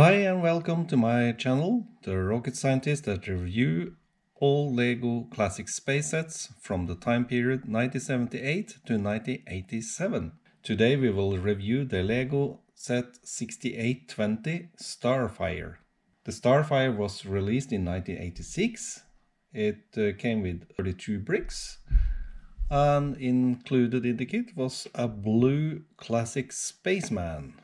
Hi and welcome to my channel, the rocket scientist that review all LEGO classic space sets from the time period 1978 to 1987. Today we will review the LEGO set 6820 Starfire. The Starfire was released in 1986. It came with 32 bricks, and included in the kit was a blue classic spaceman,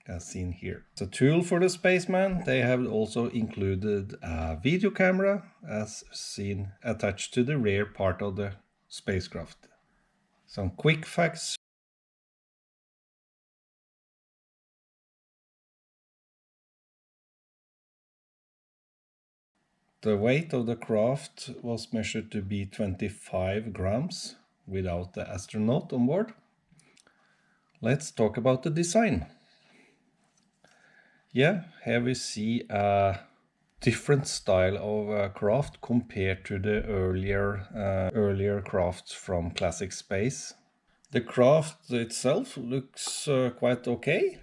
as seen here. As a tool for the spaceman, they have also included a video camera, as seen, attached to the rear part of the spacecraft. Some quick facts. The weight of the craft was measured to be 25 grams without the astronaut on board. Let's talk about the design. Yeah, here we see a different style of craft compared to the earlier crafts from classic space. The craft itself looks quite okay.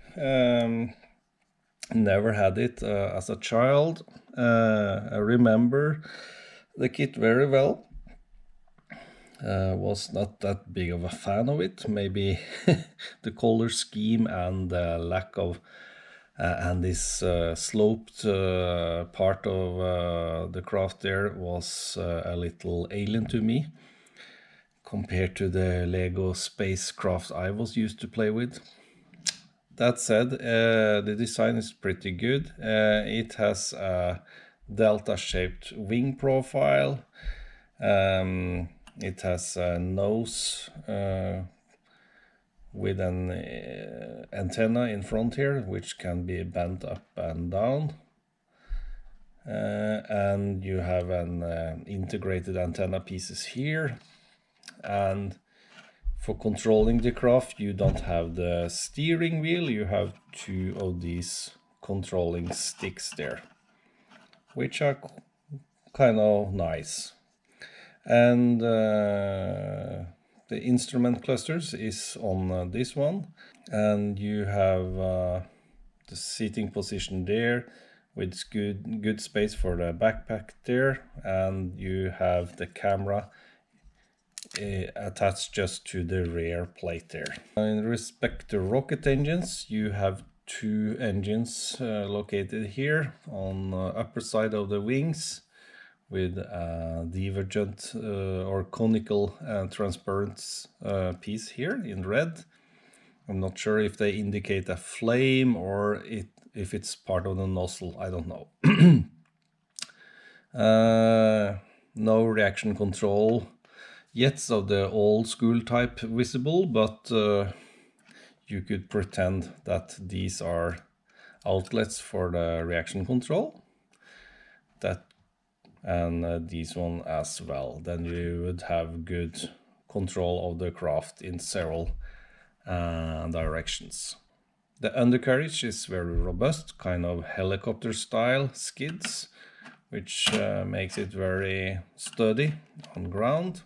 Never had it as a child. I remember the kit very well. Was not that big of a fan of it. Maybe the color scheme and lack of and this sloped part of the craft there was a little alien to me compared to the LEGO spacecraft I was used to play with. That said, the design is pretty good. It has a delta-shaped wing profile. It has a nose with an antenna in front here, which can be bent up and down. And you have an integrated antenna pieces here. And for controlling the craft, you don't have the steering wheel, you have two of these controlling sticks there, which are kind of nice. And the instrument clusters is on this one, and you have the seating position there with good space for the backpack there, and you have the camera attached just to the rear plate there. In respect to rocket engines, you have two engines located here on the upper side of the wings, with a divergent or conical transparent piece here in red. I'm not sure if they indicate a flame or if it's part of the nozzle, I don't know. No reaction control yet of the old school type visible, but you could pretend that these are outlets for the reaction control. And these one as well. Then you would have good control of the craft in several directions. The undercarriage is very robust, kind of helicopter style skids, which makes it very sturdy on ground.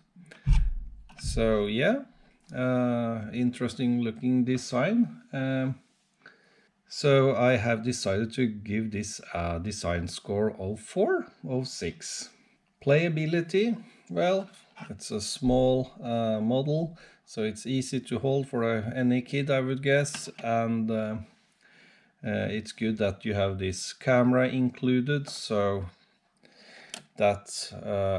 So yeah, interesting looking design. So I have decided to give this a design score of 4 of 6. Playability, well, it's a small model, so it's easy to hold for any kid, I would guess. And it's good that you have this camera included, so that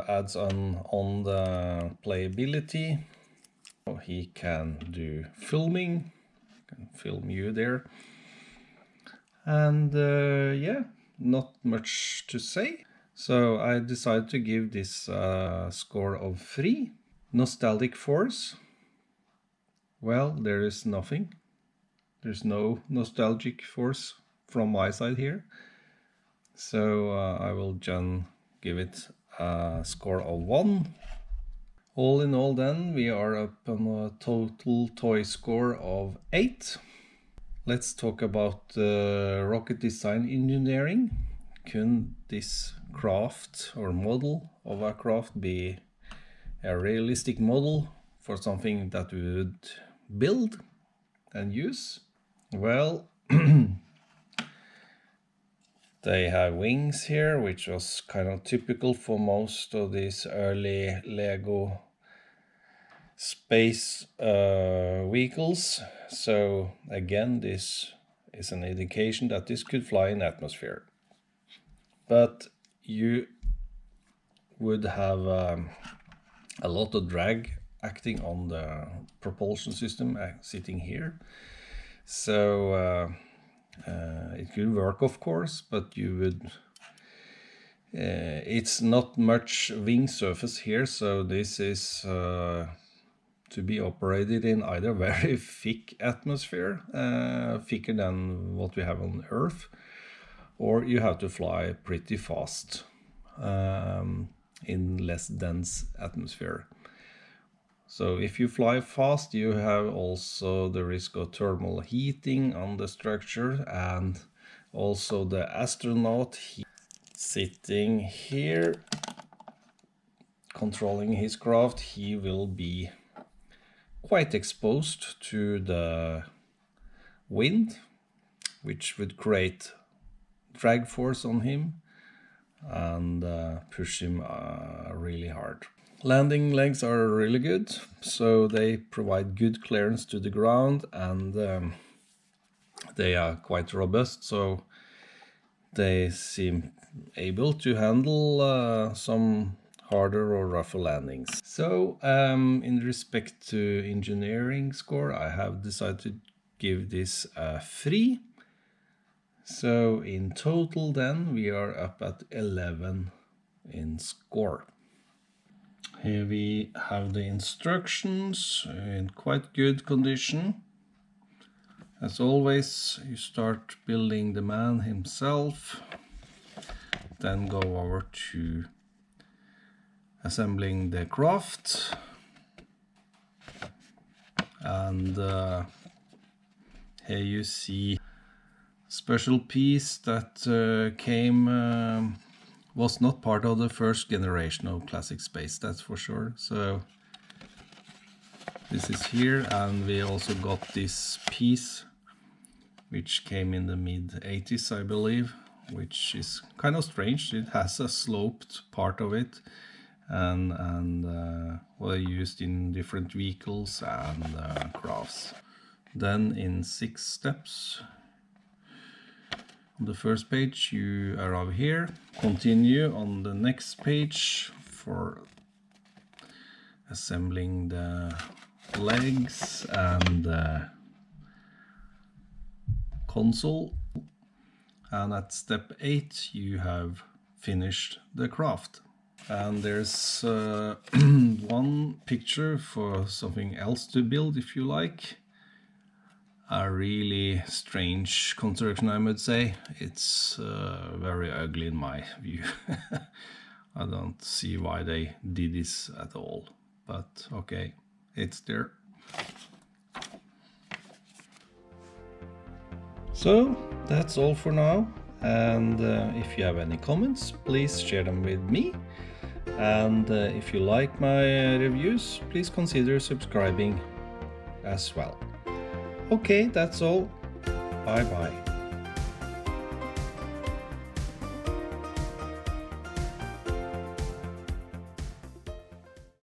adds on the playability. He can do filming, can film you there. And yeah, not much to say. So I decided to give this score of 3. Nostalgic force. Well, there is nothing. There's no nostalgic force from my side here. So I will just give it a score of 1. All in all then, we are up on a total toy score of 8. Let's talk about rocket design engineering. Can this craft or model of a craft be a realistic model for something that we would build and use? Well, They have wings here, which was kind of typical for most of these early Lego space vehicles. So again, this is an indication that this could fly in atmosphere. But you would have a lot of drag acting on the propulsion system sitting here. So it could work, of course, but you would it's not much wing surface here, so this is to be operated in either very thick atmosphere, thicker than what we have on Earth, or you have to fly pretty fast in less dense atmosphere. So if you fly fast, you have also the risk of thermal heating on the structure, and also the astronaut sitting here controlling his craft, he will be quite exposed to the wind, which would create drag force on him and push him really hard. Landing legs are really good, so they provide good clearance to the ground, and they are quite robust, so they seem able to handle some harder or rougher landings. So in respect to engineering score, I have decided to give this a 3. So in total then we are up at 11 in score. Here we have the instructions in quite good condition. As always, you start building the man himself, then go over to assembling the craft, and here you see special piece that was not part of the first generation of Classic Space, that's for sure. So this is here, and we also got this piece which came in the mid-80s, I believe, which is kind of strange. It has a sloped part of it, and well, used in different vehicles and crafts. Then in 6 steps. On the first page you arrive here, continue on the next page for assembling the legs and the console, and at step 8 you have finished the craft. And there's one picture for something else to build if you like. A really strange construction, I would say. It's very ugly in my view. I don't see why they did this at all, but okay, it's there. So that's all for now, and if you have any comments, please share them with me, and if you like my reviews, please consider subscribing as well. Okay, that's all. Bye bye.